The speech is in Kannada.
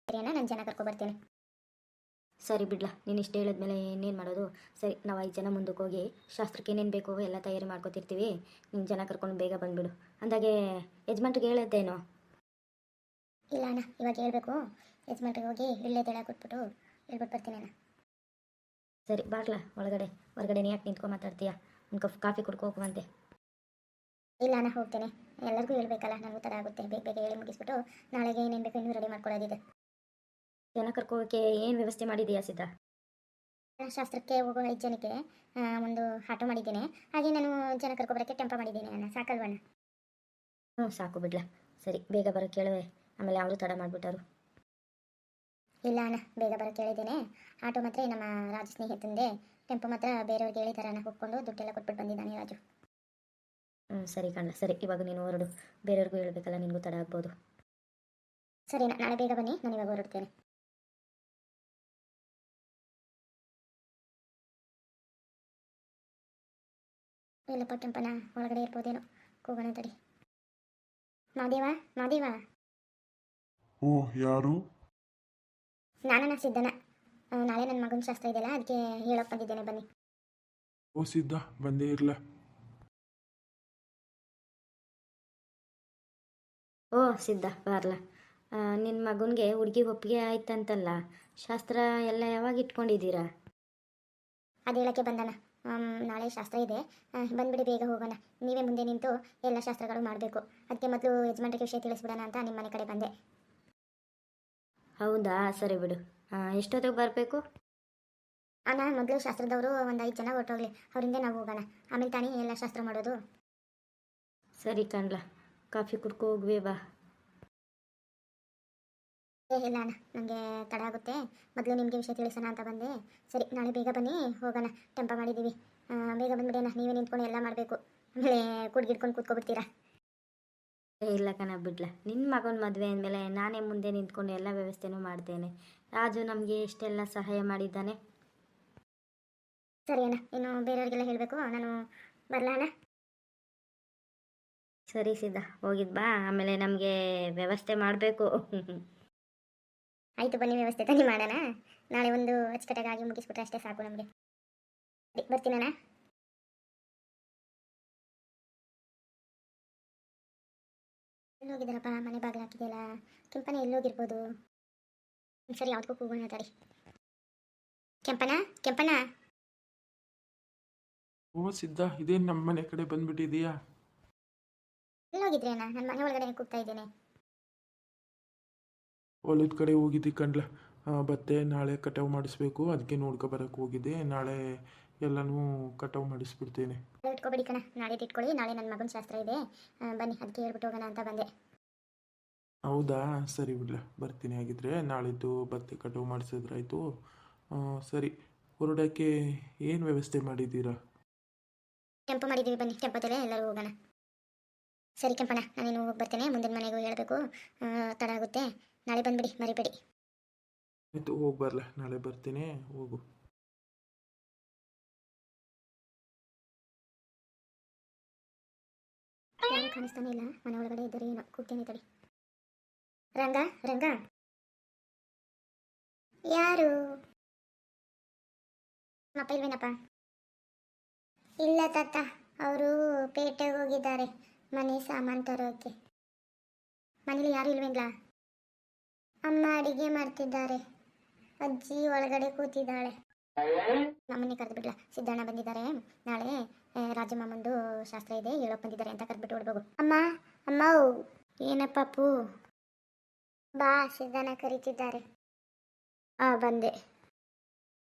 ಸರಿನಾ, ನಾನು ಜನ ಕರ್ಕೊಬರ್ತೀನಿ. ಸರಿ ಬಿಡ್ಲಾ, ನೀನು ಇಷ್ಟು ಹೇಳಿದ್ಮೇಲೆ ಇನ್ನೇನು ಮಾಡೋದು. ಸರಿ, ನಾವು 5 ಜನ ಮುಂದಕ್ಕೆ ಹೋಗಿ ಶಾಸ್ತ್ರಕ್ಕೆ ಏನೇನು ಬೇಕೋ ಎಲ್ಲ ತಯಾರಿ ಮಾಡ್ಕೊತಿರ್ತೀವಿ. ನಿನ್ನ ಜನ ಕರ್ಕೊಂಡು ಬೇಗ ಬಂದುಬಿಡು. ಅಂದಾಗೆ ಯಜಮಾನ್ರಿಗೆ ಹೇಳಿದ್ದೇನೋ? ಇಲ್ಲ ಅಣ್ಣ, ಇವಾಗ ಹೇಳ್ಬೇಕು. ಯಜಮಾನ್ರಿಗೆ ಹೋಗಿ ಇಳ್ಳೆದೆಲ್ಲ ಕೊಟ್ಬಿಟ್ಟು ಹೇಳ್ಬಿಟ್ಟು ಬರ್ತೀನಿ ಅಣ್ಣ. ಸರಿ ಬಾರ್ಲಾ ಒಳಗಡೆ. ಹೊರಗಡೆ ನೀ ಯಾಕೆ ನಿಂತ್ಕೊಂಡು ಮಾತಾಡ್ತೀಯಾ? ಒಂದು ಕಪ್ ಕಾಫಿ ಕುಡ್ಕೊ ಹೋಗುವಂತೆ. ಇಲ್ಲ ಅಣ್ಣ, ಹೋಗ್ತೇನೆ. ಎಲ್ಲರಿಗೂ ಹೇಳ್ಬೇಕಲ್ಲ, ನನಗೂ ಥರ ಆಗುತ್ತೆ. ಬೇಗ ಬೇಗ ಹೇಳಿ ಮುಗಿಸ್ಬಿಟ್ಟು ನಾಳೆಗೆ ಏನೇನು ಬೇಕು ಇನ್ನೂ ರೆಡಿ ಮಾಡ್ಕೊಳ್ಳೋದಿದೆ. ಜನ ಕರ್ಕೋಕ್ಕೆ ಏನು ವ್ಯವಸ್ಥೆ ಮಾಡಿದೀಯಾ ಸಿದ್ಧ? ಶಾಸ್ತ್ರಕ್ಕೆ ಹೋಗೋ 5 ಜನಕ್ಕೆ ಒಂದು ಆಟೋ ಮಾಡಿದ್ದೇನೆ. ಹಾಗೆ ನಾನು ಜನ ಕರ್ಕೊಬರೋಕ್ಕೆ ಟೆಂಪೋ ಮಾಡಿದ್ದೀನಿ ಅಣ್ಣ. ಸಾಕಲ್ವಣ್ಣ? ಹ್ಞೂ ಸಾಕು ಬಿಡ್ಲಾ. ಸರಿ, ಬೇಗ ಬರೋಕ್ಕೆ ಕೇಳುವೆ, ಆಮೇಲೆ ಅವರು ತಡ ಮಾಡಿಬಿಟ್ಟಾರು. ಇಲ್ಲ ಅಣ್ಣ, ಬೇಗ ಬರೋಕ್ಕೆ ಹೇಳಿದ್ದೇನೆ. ಆಟೋ ಮಾತ್ರ ನಮ್ಮ ರಾಜು ಸ್ನೇಹಿತಂದೆ, ಟೆಂಪೋ ಮಾತ್ರ ಬೇರೆಯವ್ರಿಗೆ ಹೇಳಿದ್ದಾರೆ ಅಣ್ಣ. ಒಪ್ಕೊಂಡು ದುಡ್ಡೆಲ್ಲ ಕೊಟ್ಬಿಟ್ಟು ಬಂದಿದ್ದಾನೆ ರಾಜು. ಸರಿ ಕಣ್ಣ, ಸರಿ ಇವಾಗ ನೀನು ಹೊರಡು. ಬೇರೆಯವ್ರಿಗೂ ಹೇಳ್ಬೇಕಲ್ಲ, ನಿನಗೂ ತಡ ಆಗ್ಬೋದು. ಸರಿನಾ, ನಾಳೆ ಬೇಗ ಬನ್ನಿ, ನಾನು ಇವಾಗ ಹೊರಡ್ತೇನೆ. ಎಲ್ಲಪ್ಪ, ಟೆಂಪನ ಒಳಗಡೆ ಇರ್ಬೋದೇನೋ, ಕೂಗೋಣ ತಡಿ. ಮಾದೇವ, ಮಾದೇವ. ಓ, ಯಾರು? ನಾನಣ್ಣ, ಸಿದ್ಧನ. ನಾಳೆ ನನ್ನ ಮಗನ ಶಾಸ್ತ್ರ ಇದೆಯಲ್ಲ, ಅದಕ್ಕೆ ಹೇಳೋಕೆ ಬಂದಿದ್ದೇನೆ, ಬನ್ನಿ. ಓ ಸಿದ್ಧ, ಬಂದೇ ಇರ್ಲ. ಓ ಸಿದ್ಧ, ಬಾರ್ಲ. ನಿನ್ನ ಮಗನಿಗೆ ಹುಡುಗಿ ಒಪ್ಪಿಗೆ ಆಯ್ತಂತಲ್ಲ, ಶಾಸ್ತ್ರ ಎಲ್ಲ ಯಾವಾಗ ಇಟ್ಕೊಂಡಿದ್ದೀರಾ? ಅದು ಹೇಳೋಕ್ಕೆ ಬಂದಣ್ಣ. ನಾಳೆ ಶಾಸ್ತ್ರ ಇದೆ, ಬಂದುಬಿಡಿ, ಬೇಗ ಹೋಗೋಣ. ನೀವೇ ಮುಂದೆ ನಿಂತು ಎಲ್ಲ ಶಾಸ್ತ್ರಗಳು ಮಾಡಬೇಕು. ಅದಕ್ಕೆ ಮೊದಲು ಯಜಮಾನ್ರಿಗೆ ವಿಷಯ ತಿಳಿಸ್ಬಿಡೋಣ ಅಂತ ನಿಮ್ಮ ಮನೆ ಕಡೆ ಬಂದೆ. ಹೌದಾ, ಸರಿ ಬಿಡು. ಎಷ್ಟೊತ್ತಿಗೆ ಬರಬೇಕು? ಅಣ್ಣ, ಮೊದಲು ಶಾಸ್ತ್ರದವರು ಒಂದು 5 ಜನ ಹೊರಟೋಗ್ಲಿ, ಅವರಿಂದ ನಾವು ಹೋಗೋಣ. ಆಮೇಲೆ ತಾನೇ ಎಲ್ಲ ಶಾಸ್ತ್ರ ಮಾಡೋದು. ಸರಿ ಕಣ್ಲ, ಕಾಫಿ ಕುಡ್ಕೊ ಹೋಗ್ವಿ ಬಾ. ಇಲ್ಲ ಅಣ್ಣ, ನನಗೆ ತಡ ಆಗುತ್ತೆ. ಮೊದಲು ನಿಮಗೆ ವಿಷಯ ತಿಳಿಸೋಣ ಅಂತ ಬಂದೆ. ಸರಿ, ನಾಳೆ ಬೇಗ ಬನ್ನಿ, ಹೋಗೋಣ. ಟೆಂಪ ಮಾಡಿದ್ದೀವಿ, ಬೇಗ ಬಂದುಬಿಡಿ ಅಣ್ಣ. ನೀವೇ ನಿಂತ್ಕೊಂಡು ಎಲ್ಲ ಮಾಡಬೇಕು, ಆಮೇಲೆ ಕುಡ್ಗಿಡ್ಕೊಂಡು ಕೂತ್ಕೊಬಿಡ್ತೀರಾ. ಇಲ್ಲ ಕಣ, ಬಿಡ್ಲ. ನಿನ್ನ ಮಗನ ಮದುವೆ ಅಂದಮೇಲೆ ನಾನೇ ಮುಂದೆ ನಿಂತ್ಕೊಂಡು ಎಲ್ಲ ವ್ಯವಸ್ಥೆನೂ ಮಾಡ್ತೇನೆ. ರಾಜು ನಮಗೆ ಎಷ್ಟೆಲ್ಲ ಸಹಾಯ ಮಾಡಿದ್ದಾನೆ. ಸರಿ ಅಣ್ಣ, ಇನ್ನು ಬೇರೆಯವ್ರಿಗೆಲ್ಲ ಹೇಳಬೇಕು. ನಾನು ಬರಲಾ ಅಣ್ಣ? ಸರಿ ಸಿದ್ಧ, ಹೋಗಿದ್ ಬಾ, ಆಮೇಲೆ ನಮಗೆ ವ್ಯವಸ್ಥೆ ಮಾಡಬೇಕು. ಆಯಿತು, ಬನ್ನಿ, ವ್ಯವಸ್ಥೆ ತಾನೇ ಮಾಡೋಣ. ನಾಳೆ ಒಂದು ಅಚ್ಚುಕಟ್ಟಾಗಿ ಮುಗಿಸ್ಬಿಟ್ರೆ ಅಷ್ಟೇ ಸಾಕು ನಮಗೆ. ಬರ್ತೀನಣ್ಣ. ಎಲ್ಲೋಗಿದ್ದಾರಪ್ಪ? ಮನೆ ಬಾಗಿಲು ಹಾಕಿದೆಯಲ್ಲ, ಕೆಂಪನ ಎಲ್ಲೋಗಿರ್ಬೋದು. ಸರಿ, ಯಾವ್ದಕ್ಕೂ ಕೂಗೋಣ ತಡಿ. ಕೆಂಪನ, ಕೆಂಪನ. ಓ ಸಿದ್ಧ, ಇದೇನು ನಮ್ಮ ಮನೆ ಕಡೆ ಬಂದ್ಬಿಟ್ಟಿದೀಯಾ? ಎಲ್ಲೋಗಿದ್ರಿ ಅಣ್ಣ? ನನ್ನ ಮನೆ ಒಳಗಡೆ ಕೂಗ್ತಾ ಇದ್ದೇನೆ. ಹೊಲದ ಕಡೆ ಹೋಗಿದ್ದಿ ಕಣ್ಲ. ಬತ್ತೆ ನಾಳೆ ಕಟಾವು ಮಾಡಿಸ್ಬೇಕು, ಅದಕ್ಕೆ ನೋಡ್ಕೊ ಬರೋಕ್ಕೆ ಹೋಗಿದ್ದೆ. ನಾಳೆ ಎಲ್ಲನೂ ಕಟಾವು ಮಾಡಿಸ್ಬಿಡ್ತೇನೆ. ಇಟ್ಕೊಬೇಡಿ ಕಣ, ನಾಳೆ ಇಟ್ಕೊಳ್ಳಿ. ನಾಳೆ ನನ್ನ ಮಗನ ಶಾಸ್ತ್ರ ಇದೆ, ಬನ್ನಿ, ಅದಕ್ಕೆ ಹೇಳ್ಬಿಟ್ಟು ಹೋಗೋಣ ಅಂತ ಬಂದೆ. ಹೌದಾ, ಸರಿ ಬಿಡ್ಲ, ಬರ್ತೀನಿ. ಆಗಿದ್ರೆ ನಾಳಿದ್ದು ಬತ್ತೆ ಕಟಾವು ಮಾಡಿಸಿದ್ರಾಯ್ತು. ಸರಿ, ಹೊರಡೋಕ್ಕೆ ಏನು ವ್ಯವಸ್ಥೆ ಮಾಡಿದ್ದೀರಾ? ಟೆಂಪೋ ಮಾಡಿದ್ದೀವಿ, ಬನ್ನಿ, ಟೆಂಪೋದಲ್ಲೇ ಎಲ್ಲರೂ ಹೋಗೋಣ. ಸರಿ ಕೆಂಪಣ್ಣ, ನಾನೇನು ಹೋಗಿ ಬರ್ತೇನೆ. ಮುಂದಿನ ಮನೆಗೂ ಹೇಳಬೇಕು, ತಡ ಆಗುತ್ತೆ. ನಾಳೆ ಬಂದುಬಿಡಿ, ಮರಿಬೇಡಿ. ಆಯಿತು, ಹೋಗಿ ಬರಲ, ನಾಳೆ ಬರ್ತೀನಿ, ಹೋಗು. ಯಾರು ಕಾಣಿಸ್ತಾನೆ ಇಲ್ಲ, ಮನೆ ಒಳಗಡೆ ಇದ್ದರೆ ಏನೋ. ಕೂಗ್ತೇನೆ ತಡಿ. ರಂಗ, ರಂಗ. ಯಾರು? ಅಪ್ಪ ಇಲ್ವೇನಪ್ಪ? ಇಲ್ಲ ತಾತ, ಅವರು ಪೇಟೆಗೆ ಹೋಗಿದ್ದಾರೆ ಮನೆ ಸಾಮಾನು ತರೋಕೆ. ಮನೇಲಿ ಯಾರು ಇಲ್ವೇನ್ಲ? ಅಮ್ಮ ಅಡಿಗೆ ಮಾಡ್ತಿದ್ದಾರೆ, ಅಜ್ಜಿ ಒಳಗಡೆ ಕೂತಿದ್ದಾಳೆ. ನಮ್ಮನ್ನೇ ಕರೆದು ಬಿಡ್ಲ, ಸಿದ್ದಣ್ಣ ಬಂದಿದ್ದಾರೆ. ನಾಳೆ ರಾಜಮ್ಮಂದು ಶಾಸ್ತ್ರ ಇದೆ, ಹೇಳೋಕೆ ಬಂದಿದ್ದಾರೆ ಅಂತ ಕರೆದ್ಬಿಟ್ಟು ಹೊಡ್ಬೋಗು. ಅಮ್ಮ, ಅಮ್ಮ. ಏನಪ್ಪ ಅಪ್ಪು? ಬಾ, ಸಿದ್ದಣ್ಣ ಕರೀತಿದ್ದಾರೆ. ಬಂದೆ.